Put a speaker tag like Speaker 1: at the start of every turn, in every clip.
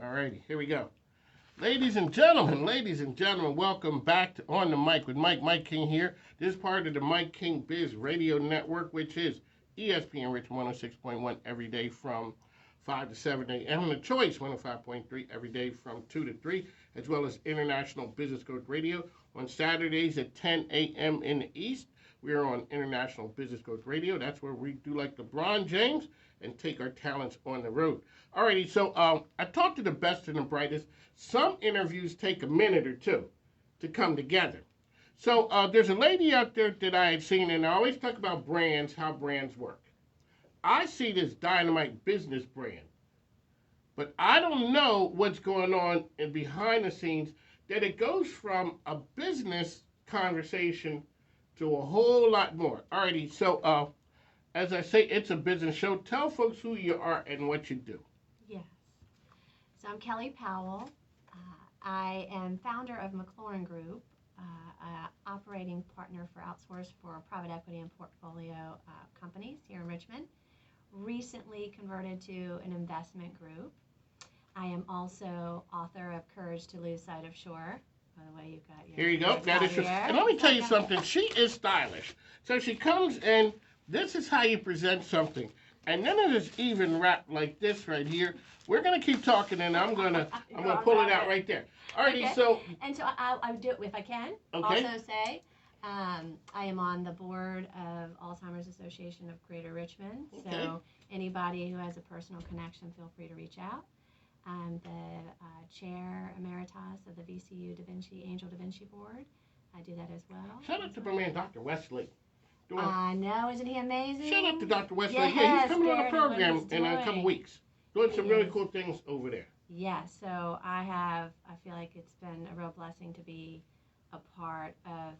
Speaker 1: Alrighty, here we go. Ladies and gentlemen, welcome back to On the Mic with Mike King here. This is part of the Mike King Biz Radio Network, which is ESPN Rich 106.1 every day from 5 to 7 a.m. And the Choice 105.3 every day from 2 to 3, as well as International Business Code Radio on Saturdays at 10 a.m. in the East. We are on International Business Code Radio. That's where we do like LeBron James and take our talents on the road. Alrighty, so I talked to the best and the brightest. Some interviews take a minute or two to come together. So there's a lady out there that I had seen, and I always talk about brands, how brands work. I see this dynamite business brand, but I don't know what's going on in behind the scenes, that it goes from a business conversation to a whole lot more. Alrighty, so as I say, it's a business show. Tell folks who you are and what you do.
Speaker 2: Yes. So I'm Kelley Powell. I am founder of McLaurin Group, operating partner for outsource for private equity and portfolio companies here in Richmond. Recently converted to an investment group. I am also author of Courage to Lose Sight of Shore. By the way, you've got your...
Speaker 1: Here you go. That is and let me tell you something. She is stylish. So she comes and this is how you present something. And then it is even wrapped like this right here. We're gonna keep talking, and I'm gonna pull it out right there. Alrighty, okay. So
Speaker 2: I'll do it if I can.
Speaker 1: Okay.
Speaker 2: Also say, I am on the board of Alzheimer's Association of Greater Richmond. Okay. So anybody who has a personal connection, feel free to reach out. I'm the chair emeritus of the VCU Angel Da Vinci Board. I do that as well.
Speaker 1: Shout out to my man, Dr. Wesley.
Speaker 2: I know, isn't he amazing?
Speaker 1: Shout out to Dr. Wesley.
Speaker 2: Yes,
Speaker 1: yeah, he's coming on the program in a couple weeks. Doing some really cool things over there.
Speaker 2: Yeah, so I feel like it's been a real blessing to be a part of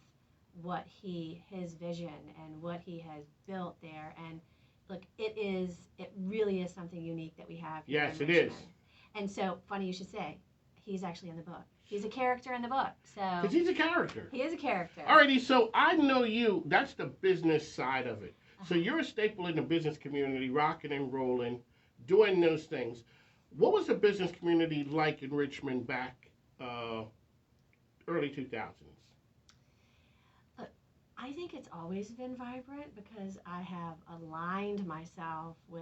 Speaker 2: what his vision and what he has built there. And look, it really is something unique that we have here.
Speaker 1: Yes, it is.
Speaker 2: And so, funny you should say, he's actually in the book. He's a character in the book.
Speaker 1: Because he's a character.
Speaker 2: He is a character.
Speaker 1: Alrighty, so I know you. That's the business side of it. So you're a staple in the business community, rocking and rolling, doing those things. What was the business community like in Richmond back early 2000s?
Speaker 2: I think it's always been vibrant because I have aligned myself with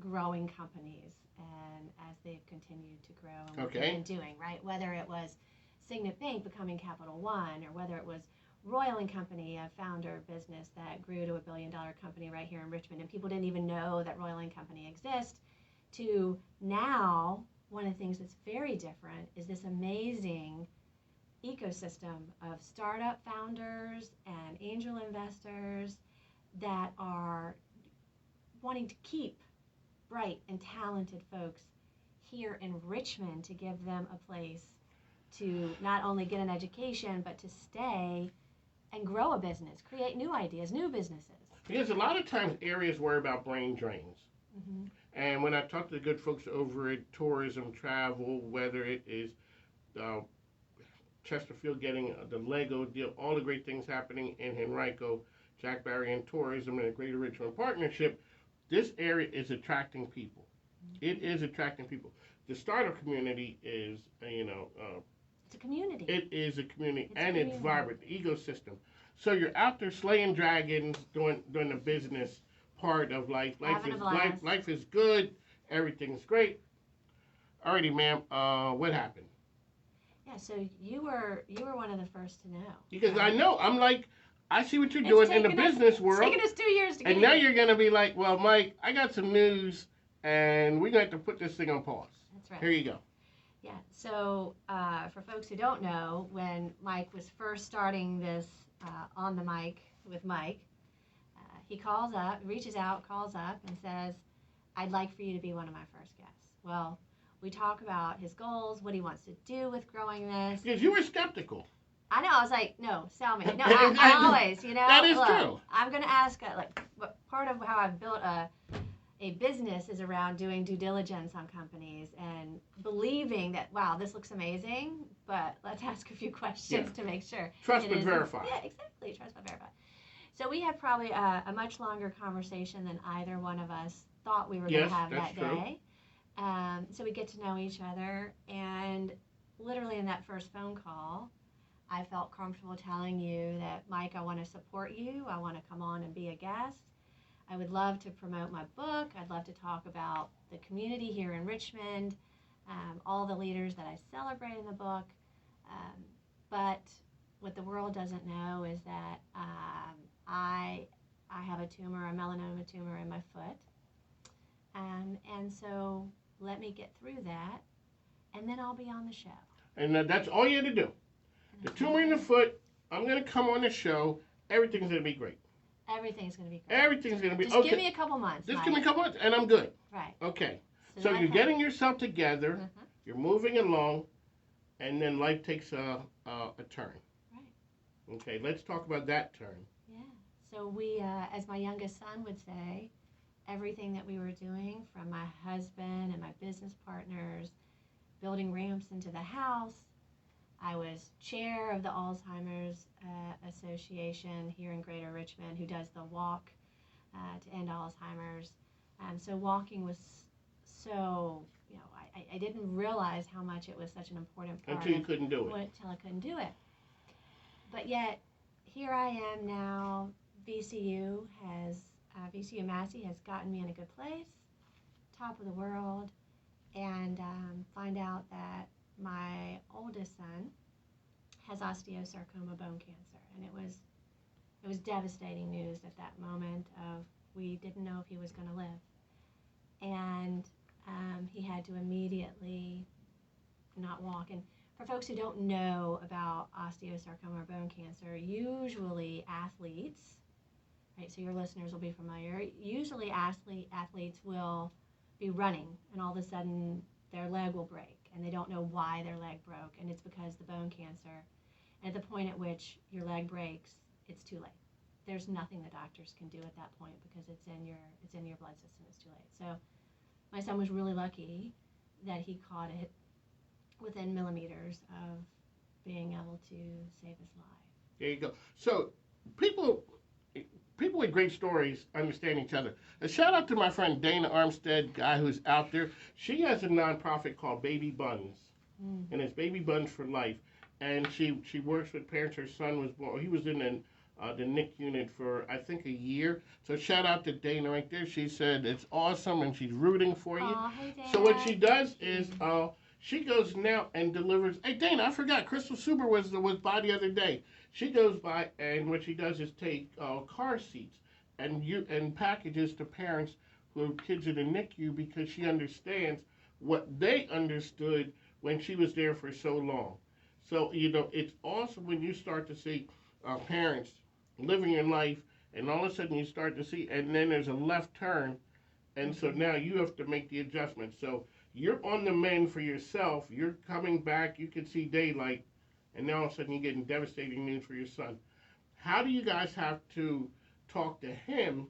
Speaker 2: growing companies, and as they've continued to grow and what they've been doing, right? Whether it was Signet Bank becoming Capital One, or whether it was Royal and Company, a founder business that grew to $1 billion company right here in Richmond, and people didn't even know that Royal and Company exists, to now, one of the things that's very different is this amazing ecosystem of startup founders and angel investors that are wanting to keep bright and talented folks here in Richmond, to give them a place to not only get an education, but to stay and grow a business, create new ideas, new businesses.
Speaker 1: Because a lot of times areas worry about brain drains. Mm-hmm. And when I talk to the good folks over at tourism, travel, whether it is Chesterfield getting the Lego deal, all the great things happening in Henrico, Jack Barry and tourism and the Greater Richmond Partnership, this area is attracting people. It is attracting people. The startup community is,
Speaker 2: it's a community.
Speaker 1: It is a community, it's vibrant, the ecosystem. So you're out there slaying dragons, doing the business part of life. Life is good. Everything's great. Alrighty, ma'am. What happened?
Speaker 2: Yeah. So you were one of the first to know.
Speaker 1: Because I know. I'm like, I see what you're doing in the business world.
Speaker 2: It's taken us 2 years to get
Speaker 1: here. And now you're going to be like, well, Mike, I got some news, and we're going to have to put this thing on pause.
Speaker 2: That's right.
Speaker 1: Here you go.
Speaker 2: Yeah. So for folks who don't know, when Mike was first starting this On the Mic with Mike, he reaches out, calls up, and says, I'd like for you to be one of my first guests. Well, we talk about his goals, what he wants to do with growing this.
Speaker 1: Because you were skeptical.
Speaker 2: I know. I was like, no, sell me. No, I always,
Speaker 1: That is true.
Speaker 2: I'm going to ask, part of how I've built a business is around doing due diligence on companies and believing that, wow, this looks amazing, but let's ask a few questions to make sure.
Speaker 1: Trust but verify.
Speaker 2: Yeah, exactly. Trust but verify. So we had probably a much longer conversation than either one of us thought we were going to have that day. So we get to know each other, and literally in that first phone call, I felt comfortable telling you that, Mike, I want to support you. I want to come on and be a guest. I would love to promote my book. I'd love to talk about the community here in Richmond, all the leaders that I celebrate in the book. But what the world doesn't know is that I have a tumor, a melanoma tumor in my foot. And so let me get through that, and then I'll be on the show.
Speaker 1: And that's all you had to do. The tumor in the foot, I'm going to come on the show. Everything's going to be great.
Speaker 2: Everything's going to be great.
Speaker 1: Everything's going to be
Speaker 2: Just
Speaker 1: okay.
Speaker 2: Give me a couple months.
Speaker 1: Just give me a couple months, and I'm good.
Speaker 2: Right.
Speaker 1: Okay. So you're getting yourself together. You're moving along, and then life takes a turn.
Speaker 2: Right.
Speaker 1: Okay. Let's talk about that turn.
Speaker 2: Yeah. So we, as my youngest son would say, everything that we were doing, from my husband and my business partners, building ramps into the house. I was chair of the Alzheimer's Association here in Greater Richmond, who does the walk to end Alzheimer's. So walking was so, I didn't realize how much it was such an important part.
Speaker 1: Until you couldn't do it.
Speaker 2: Until I couldn't do it. But yet, here I am now. VCU Massey has gotten me in a good place, top of the world, and find out that my oldest son has osteosarcoma bone cancer, and it was devastating news at that moment. We didn't know if he was going to live, and he had to immediately not walk. And for folks who don't know about osteosarcoma or bone cancer, usually athletes, right? So your listeners will be familiar. Usually athletes will be running, and all of a sudden their leg will break, and they don't know why their leg broke, and it's because the bone cancer. And at the point at which your leg breaks, it's too late. There's nothing the doctors can do at that point because it's in your blood system. It's too late. So my son was really lucky that he caught it within millimeters of being able to save his life.
Speaker 1: There you go. So people with great stories understand each other. A shout out to my friend Dana Armstead, guy who's out there. She has a nonprofit called Baby Buns, and it's Baby Buns for Life. And she works with parents. Her son was born. He was in the NIC unit for, I think, a year. So shout out to Dana right there. She said it's awesome, and she's rooting for you.
Speaker 2: Hey, Dana.
Speaker 1: So what she does is she goes now and delivers. Hey, Dana, I forgot. Crystal Suber was by the other day. She goes by, and what she does is take car seats and packages to parents who have kids in the NICU, because she understands what they understood when she was there for so long. So, it's awesome when you start to see parents living your life, and all of a sudden you start to see, and then there's a left turn, and so now you have to make the adjustment. So you're on the mend for yourself. You're coming back. You can see daylight. And now all of a sudden you're getting devastating news for your son. How do you guys have to talk to him?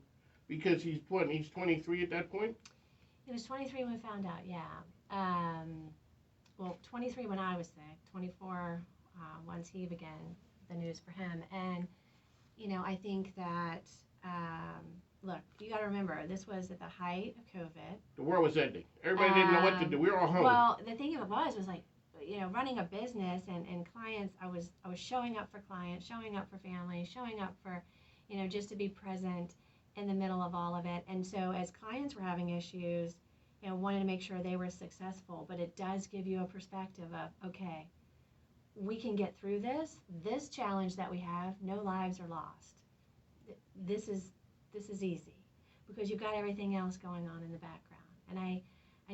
Speaker 1: Because he's 23 at that point?
Speaker 2: He was 23 when we found out, yeah. 23 when I was sick, 24 once he began the news for him. And, I think that, look, you got to remember, this was at the height of COVID.
Speaker 1: The world was ending. Everybody didn't know what to do. We were all home.
Speaker 2: Well, the thing of it was like, running a business and clients, I was showing up for clients, showing up for family, showing up for, just to be present in the middle of all of it. And so as clients were having issues, wanted to make sure they were successful, but it does give you a perspective of, okay, we can get through this challenge that we have. No lives are lost. This is easy because you've got everything else going on in the background. And I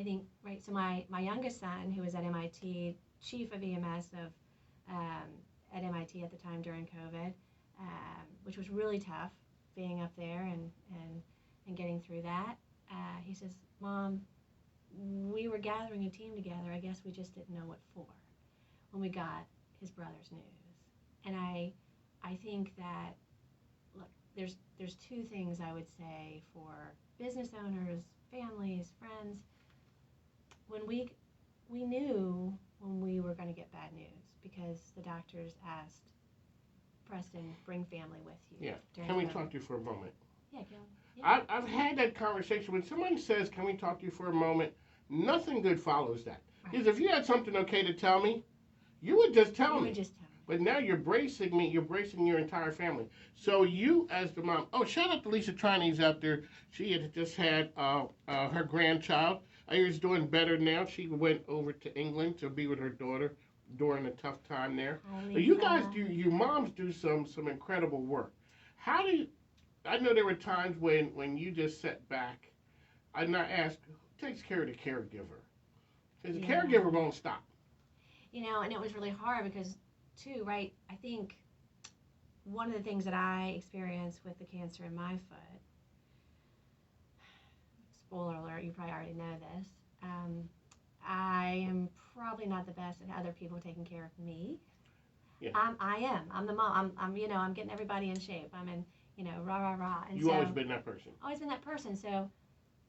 Speaker 2: think, right, so my youngest son, who was at MIT, chief of EMS at MIT at the time during COVID, which was really tough, being up there and getting through that, he says, Mom, we were gathering a team together. I guess we just didn't know what for when we got his brother's news. And I think that, look, there's two things I would say for business owners, families, friends. When we knew when we were going to get bad news, because the doctors asked, Preston, bring family with you.
Speaker 1: Yeah. Can we talk to you for a moment?
Speaker 2: Yeah, Kelley. Yeah.
Speaker 1: I've had that conversation when somebody says, can we talk to you for a moment? nothing good follows that.
Speaker 2: Right.
Speaker 1: Because if you had something okay to tell me, you would just tell
Speaker 2: You
Speaker 1: me.
Speaker 2: would just tell me.
Speaker 1: But now you're bracing me. You're bracing your entire family. So you, as the mom. Oh, shout out to Lisa Chinese out there. She had just had her grandchild. I hear she's doing better now. She went over to England to be with her daughter during a tough time there. But you guys do. Your moms do some incredible work. How do you? I know there were times when you just sat back. I not ask who takes care of the caregiver, because the caregiver won't stop.
Speaker 2: You know, and it was really hard because, too, right? I think one of the things that I experienced with the cancer in my foot. Spoiler alert! You probably already know this. I am probably not the best at other people taking care of me.
Speaker 1: Yeah.
Speaker 2: I am. I'm the mom. I'm getting everybody in shape. I'm in, rah, rah, rah. And
Speaker 1: You've always been that person.
Speaker 2: Always been that person. So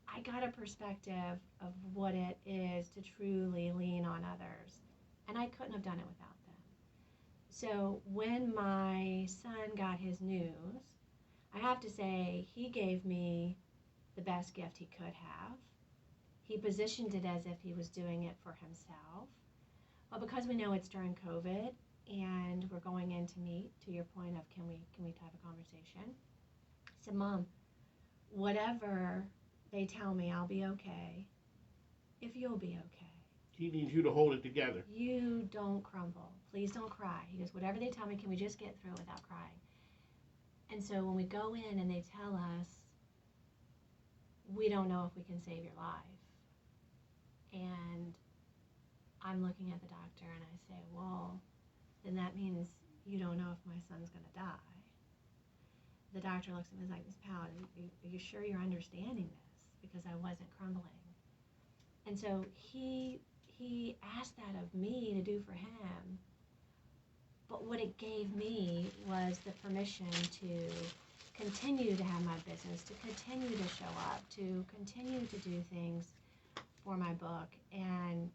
Speaker 2: I got a perspective of what it is to truly lean on others. And I couldn't have done it without them. So when my son got his news, I have to say he gave me the best gift he could have. He positioned it as if he was doing it for himself. But because we know it's during COVID and we're going in to meet, to your point of can we have a conversation? I said, Mom, whatever they tell me, I'll be okay if you'll be okay.
Speaker 1: He needs you to hold it together.
Speaker 2: You don't crumble. Please don't cry. He goes, whatever they tell me, can we just get through it without crying? And so when we go in and they tell us, we don't know if we can save your life. And I'm looking at the doctor and I say, well, then that means you don't know if my son's going to die. The doctor looks at me and is like, Ms. Powell, are you sure you're understanding this? Because I wasn't crumbling. And so he asked that of me to do for him. But what it gave me was the permission to continue to have my business, to continue to show up, to continue to do things for my book. And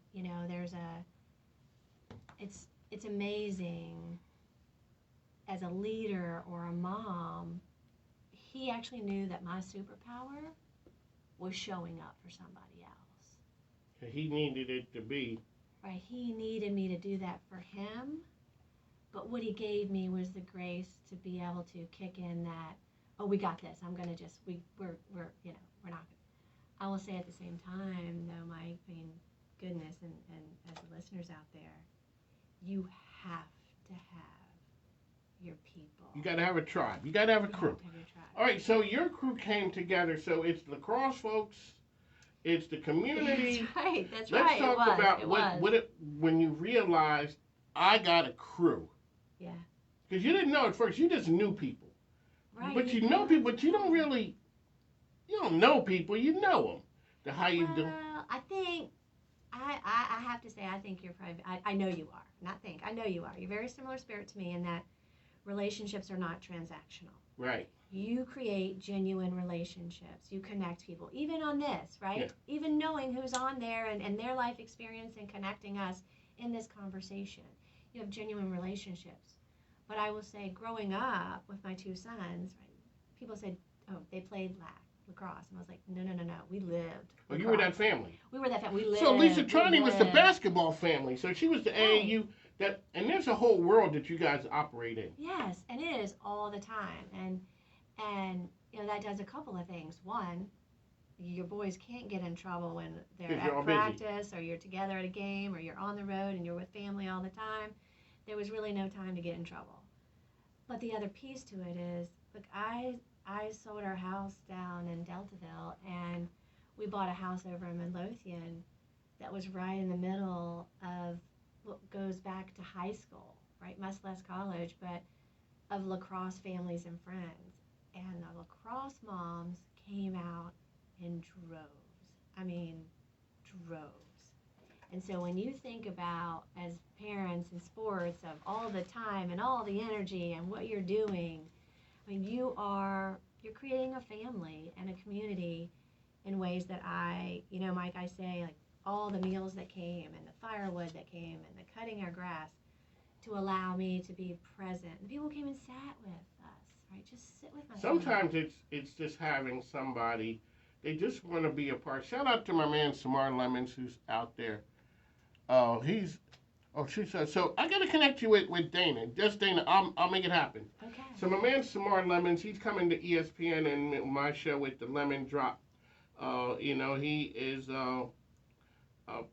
Speaker 2: it's amazing as a leader or a mom. He actually knew that my superpower was showing up for somebody else.
Speaker 1: He needed it to be.
Speaker 2: Right, he needed me to do that for him. But what he gave me was the grace to be able to kick in that, oh, we got this. I'm gonna just we're not. I will say at the same time, though, Mike, goodness, and as the listeners out there, you have to have your people.
Speaker 1: You got to have a tribe. You got to have a crew. All right, so your crew came together. So it's lacrosse folks. It's the community.
Speaker 2: That's right. That's
Speaker 1: Let's
Speaker 2: right.
Speaker 1: talk about when you realized I got a crew.
Speaker 2: Yeah.
Speaker 1: Because you didn't know at first. You just knew people.
Speaker 2: Right.
Speaker 1: But you know people, but you don't know people. You know them. How you do.
Speaker 2: Well, I think, I have to say, I think you're probably, I know you are. Not think, I know you are. You're very similar spirit to me in that relationships are not transactional.
Speaker 1: Right.
Speaker 2: You create genuine relationships. You connect people. Even on this, right?
Speaker 1: Yeah.
Speaker 2: Even knowing who's on there and their life experience and connecting us in this conversation. You have genuine relationships. But I will say, growing up with my two sons, right, people said, oh, they played lacrosse. And I was like, no. We lived.
Speaker 1: Oh, you were that family.
Speaker 2: We were that family. We lived.
Speaker 1: So Lisa Trani was the basketball family. So she was the AAU. And there's a whole world that you guys operate in.
Speaker 2: Yes, and it is all the time. And that does a couple of things. One, your boys can't get in trouble when they're at practice or you're together at a game or you're on the road and you're with family all the time. There was really no time to get in trouble. But the other piece to it is, look, I sold our house down in Deltaville and we bought a house over in Midlothian that was right in the middle of what goes back to high school, right? Much less college, but of lacrosse families and friends. And the lacrosse moms came out in droves. Droves. And so when you think about, as parents in sports, of all the time and all the energy and what you're doing, you're creating a family and a community in ways that Mike, I say, like all the meals that came and the firewood that came and the cutting our grass to allow me to be present. And people came and sat with us, right? Just sit with my
Speaker 1: Sometimes it's just having somebody they just want to be a part. Shout out to my man Samar Lemons, who's out there. He's she said, so I got to connect you with Dana. Just Dana, I'll make it happen.
Speaker 2: Okay.
Speaker 1: So my man Samar Lemons, he's coming to ESPN and my show with the Lemon Drop. He is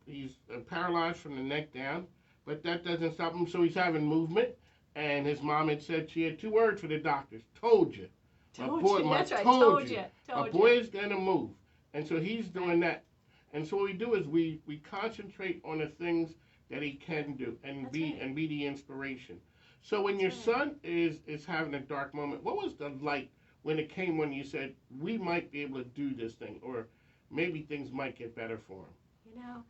Speaker 1: he's paralyzed from the neck down, but that doesn't stop him. So he's having movement. And his mom had said she had 2 words for the doctors. Told you.
Speaker 2: Told you. That's right. Told you.
Speaker 1: A boy is going to move. And so he's doing that. And so what we do is we concentrate on the things that he can do and be the inspiration. So when your son is having a dark moment, what was the light when it came when you said, we might be able to do this thing, or maybe things might get better for him?
Speaker 2: You know,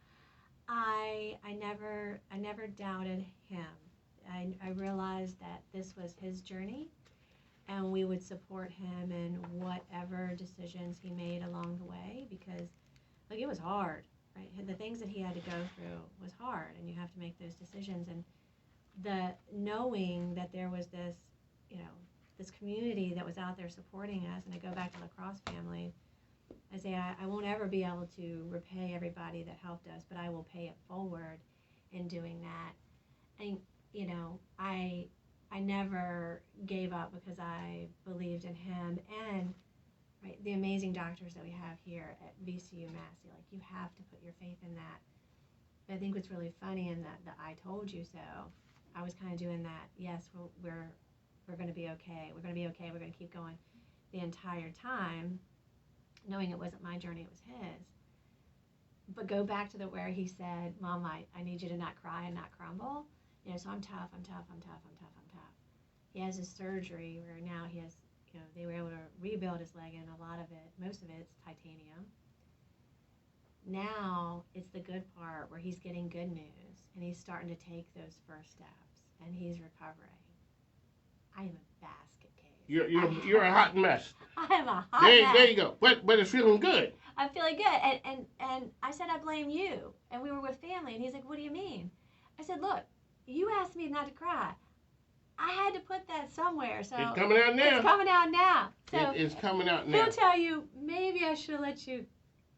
Speaker 2: I never doubted him. I realized that this was his journey, and we would support him in whatever decisions he made along the way, because it was hard, right? The things that he had to go through was hard, and you have to make those decisions. And the knowing that there was this, this community that was out there supporting us, and I go back to the Cross family, I say I won't ever be able to repay everybody that helped us, but I will pay it forward in doing that. And I never gave up because I believed in him and the amazing doctors that we have here at VCU Massey. You have to put your faith in that. But I think what's really funny in that I told you so, I was kind of doing that. Yes, we're going to be okay. We're going to be okay. We're going to keep going the entire time, knowing it wasn't my journey, it was his. But go back to where he said, Mom, I need you to not cry and not crumble. So I'm tough. He has his surgery where now he has, they were able to rebuild his leg, and most of it's titanium. Now it's the good part where he's getting good news, and he's starting to take those first steps, and he's recovering. I am a basket case.
Speaker 1: You're a hot mess.
Speaker 2: I am a hot mess.
Speaker 1: There you go. But it's feeling good.
Speaker 2: I'm feeling good. And I said, I blame you. And we were with family, and he's like, what do you mean? I said, look, you asked me not to cry. I had to put that somewhere. So
Speaker 1: it's coming out now.
Speaker 2: It's coming out now. So
Speaker 1: it's coming out now.
Speaker 2: He'll tell you, maybe I should have let you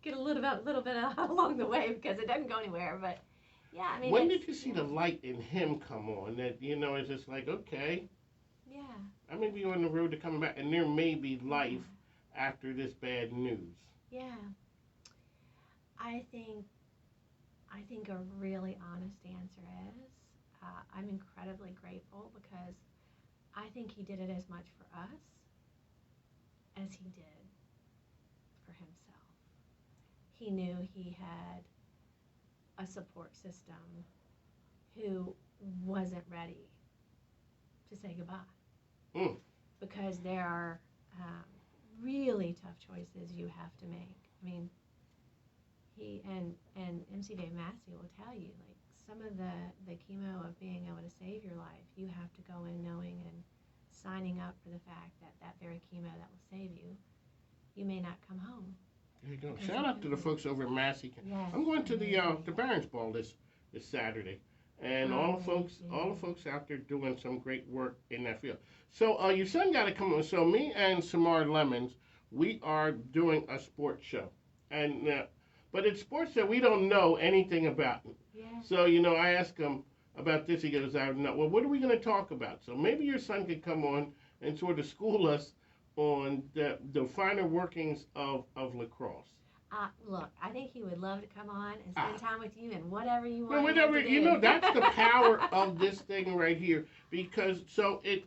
Speaker 2: get a little bit along the way, because it doesn't go anywhere. But yeah, I mean.
Speaker 1: When did you see the light in him come on? That it's just like, okay.
Speaker 2: Yeah. I
Speaker 1: may be on the road to coming back, and there may be life after this bad news.
Speaker 2: Yeah. I think a really honest answer is, I'm incredibly grateful, because I think he did it as much for us as he did for himself. He knew he had a support system who wasn't ready to say goodbye. Because there are really tough choices you have to make. I mean, he and MC Dave Massey will tell you, some of the chemo of being able to save your life, you have to go in knowing and signing up for the fact that very chemo that will save you, you may not come home.
Speaker 1: There you go. Shout out to the folks over at Massey.
Speaker 2: Yes,
Speaker 1: I'm going to the Barons Ball this Saturday, and all the folks out there doing some great work in that field. So your son got to come on. So me and Samar Lemons, we are doing a sports show, and but it's sports that we don't know anything about.
Speaker 2: Yeah.
Speaker 1: So I asked him about this. He goes, I don't know. Well, what are we going to talk about? So maybe your son could come on and sort of school us on the finer workings of lacrosse.
Speaker 2: Look, I think he would love to come on and spend time with you and whatever you want.
Speaker 1: Whatever, that's the power of this thing right here. Because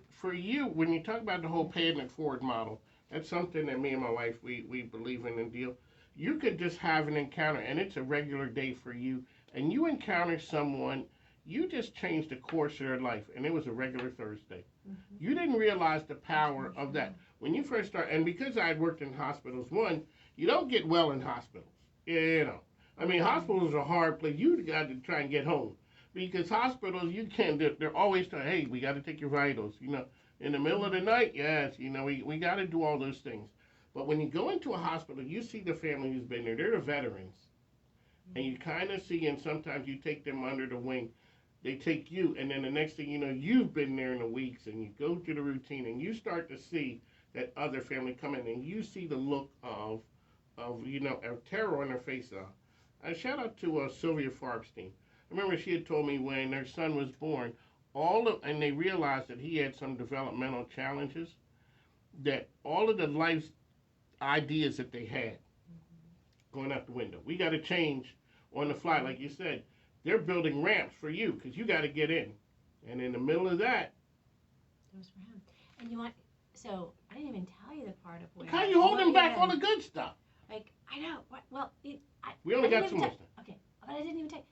Speaker 1: for you, when you talk about the whole paying it forward model, that's something that me and my wife, we believe in and deal. You could just have an encounter, and it's a regular day for you, and you encounter someone, you just changed the course of their life, and it was a regular Thursday. Mm-hmm. You didn't realize the power of that. When you first started, and because I had worked in hospitals, you don't get well in hospitals. I mean, hospitals are a hard place. You got to try and get home. Because hospitals, you can't, they're always saying, hey, we got to take your vitals. In the middle of the night, yes, we got to do all those things. But when you go into a hospital, you see the family who's been there. They're the veterans. And you kind of see, and sometimes you take them under the wing. They take you, and then the next thing you know, you've been there in the weeks, and you go through the routine, and you start to see that other family come in, and you see the look of of terror on their face. A shout out to Sylvia Farbstein. I remember she had told me when their son was born, and they realized that he had some developmental challenges, that all of the life ideas that they had going out the window. We got to change on the fly, like you said. They're building ramps for you because you got to get in, and in the middle of that,
Speaker 2: those for him. And you want so I didn't even tell you the part of where.
Speaker 1: How you holding back all the good stuff?
Speaker 2: Like I know. Well,
Speaker 1: we only got so much time.
Speaker 2: Okay, but I didn't even tell.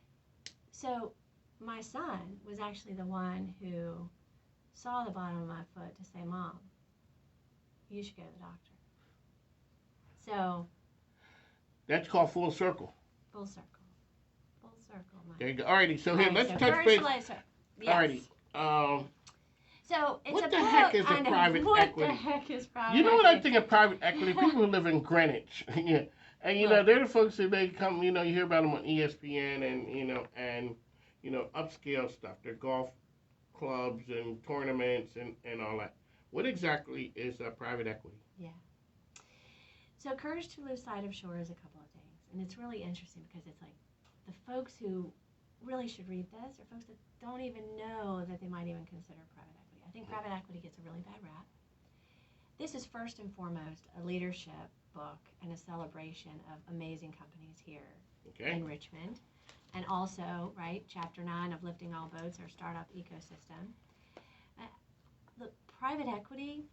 Speaker 2: So my son was actually the one who saw the bottom of my foot to say, "Mom, you should go to the doctor." So
Speaker 1: that's called full circle.
Speaker 2: Full circle. Full circle.
Speaker 1: There you go. Alrighty, so here, let's touch base.
Speaker 2: Yes.
Speaker 1: Alrighty.
Speaker 2: So it's
Speaker 1: what the heck is a private equity?
Speaker 2: What the heck is private equity?
Speaker 1: You know what I think of private equity? People who live in Greenwich. Yeah. And they're the folks that they come, you hear about them on ESPN and upscale stuff. Their golf clubs and tournaments and all that. What exactly is private equity?
Speaker 2: Yeah. So Courage to Lose Sight of Shore is a couple of things. And it's really interesting because it's like the folks who really should read this are folks that don't even know that they might even consider private equity. I think private equity gets a really bad rap. This is first and foremost a leadership book and a celebration of amazing companies here in Richmond. And also, right, Chapter 9 of Lifting All Boats, our startup ecosystem. Look, private equity,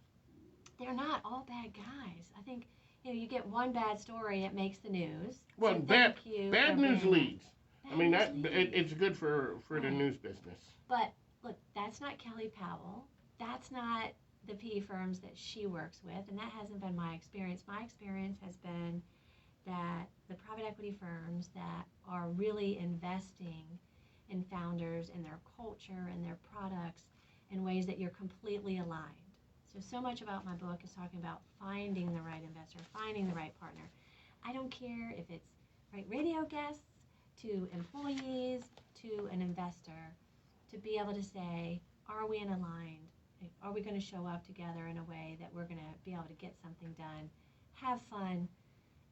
Speaker 2: they're not all bad guys. I think, you get one bad story, it makes the news.
Speaker 1: Well,
Speaker 2: so
Speaker 1: bad news leads. It's good for the news business.
Speaker 2: But, look, that's not Kelley Powell. That's not the PE firms that she works with, and that hasn't been my experience. My experience has been that the private equity firms that are really investing in founders and their culture and their products in ways that you're completely aligned. So much about my book is talking about finding the right investor, finding the right partner. I don't care if it's radio guests to employees to an investor, to be able to say, are we aligned? Are we going to show up together in a way that we're going to be able to get something done, have fun,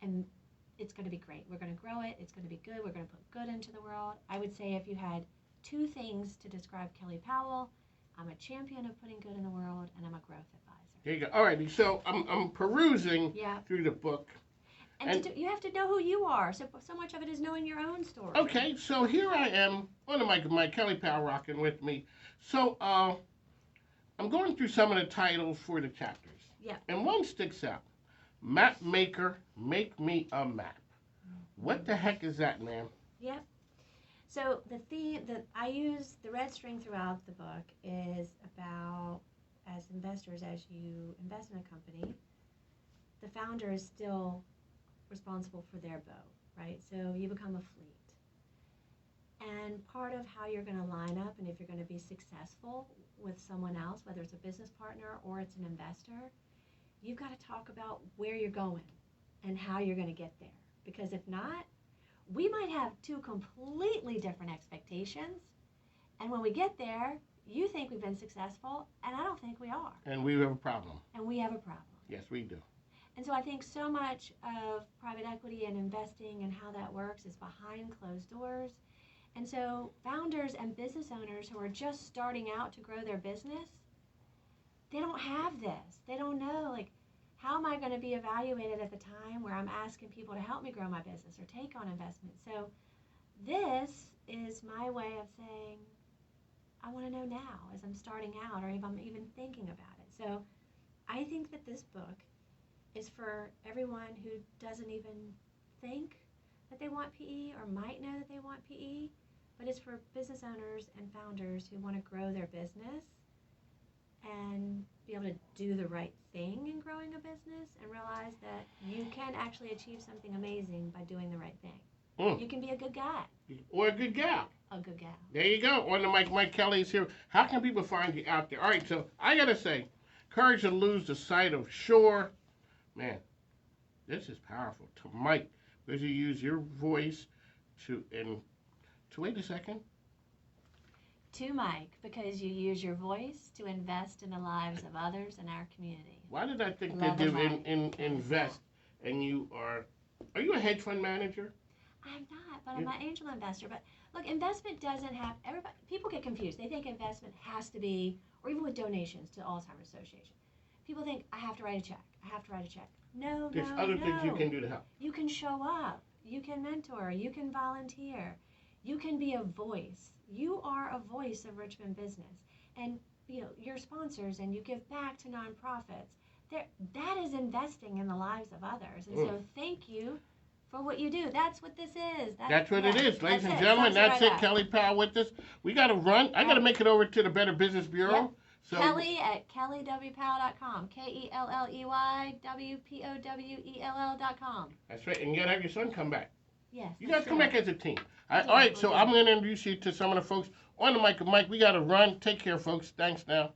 Speaker 2: and it's going to be great. We're going to grow it. It's going to be good. We're going to put good into the world. I would say if you had two things to describe Kelley Powell, I'm a champion of putting good in the world, and I'm a growth advisor.
Speaker 1: There you go. All righty. So I'm perusing through the book.
Speaker 2: And you have to know who you are. So much of it is knowing your own story.
Speaker 1: Okay. So here I am on the mic with my Kelley Powell rocking with me. So I'm going through some of the titles for the chapters.
Speaker 2: Yeah.
Speaker 1: And one sticks out. Map Maker, Make Me a Map. What the heck is that, ma'am?
Speaker 2: Yep. So the theme that I use, the red string throughout the book, is about, as investors, as you invest in a company, the founder is still responsible for their boat, right? So you become a fleet. And part of how you're going to line up and if you're going to be successful with someone else, whether it's a business partner or it's an investor, you've got to talk about where you're going and how you're going to get there. Because if not, we might have two completely different expectations. And when we get there, you think we've been successful, and I don't think we are.
Speaker 1: And we have a problem.
Speaker 2: And we have a problem.
Speaker 1: Yes, we do.
Speaker 2: And so I think so much of private equity and investing and how that works is behind closed doors. And so founders and business owners who are just starting out to grow their business, they don't have this. They don't know, how am I going to be evaluated at the time where I'm asking people to help me grow my business or take on investment? So this is my way of saying, I want to know now as I'm starting out or if I'm even thinking about it. So I think that this book is for everyone who doesn't even think that they want PE or might know that they want PE, but it's for business owners and founders who want to grow their business and be able to do the right thing in growing a business and realize that you can actually achieve something amazing by doing the right thing. You can be a good guy.
Speaker 1: Or a good gal.
Speaker 2: A good gal.
Speaker 1: There you go. On the mic, Mike Kelley is here. How can people find you out there? All right, so I got to say, Courage to Lose the Sight of Shore. Man, this is powerful. To Mike, because you use your voice to wait a second.
Speaker 2: To Mike, because you use your voice to invest in the lives of others in our community.
Speaker 1: Why did I think they do invest and you are Are you a hedge fund manager?
Speaker 2: I'm not, but I'm an angel investor. But look, investment doesn't have everybody. People get confused. They think investment has to be, or even with donations to Alzheimer's Association, people think I have to write a check. I have to write a check. No,
Speaker 1: There's other things you can do to help.
Speaker 2: You can show up. You can mentor. You can volunteer. You can be a voice. You are a voice of Richmond business, and your sponsors, and you give back to nonprofits. That is investing in the lives of others, and so thank you for what you do. That's what this is.
Speaker 1: That's what it is, ladies and gentlemen. That's it. Kelley Powell with us. We got to run. I got to make it over to the Better Business Bureau.
Speaker 2: Yep. So, Kelley at kelleywpowell.com. KELLEYWPOWELL.com.
Speaker 1: That's right. And you got to have your son come back.
Speaker 2: Yes.
Speaker 1: You guys come back as a team. All right, so I'm going to introduce you to some of the folks on the mic. Mike, we got to run. Take care, folks. Thanks now.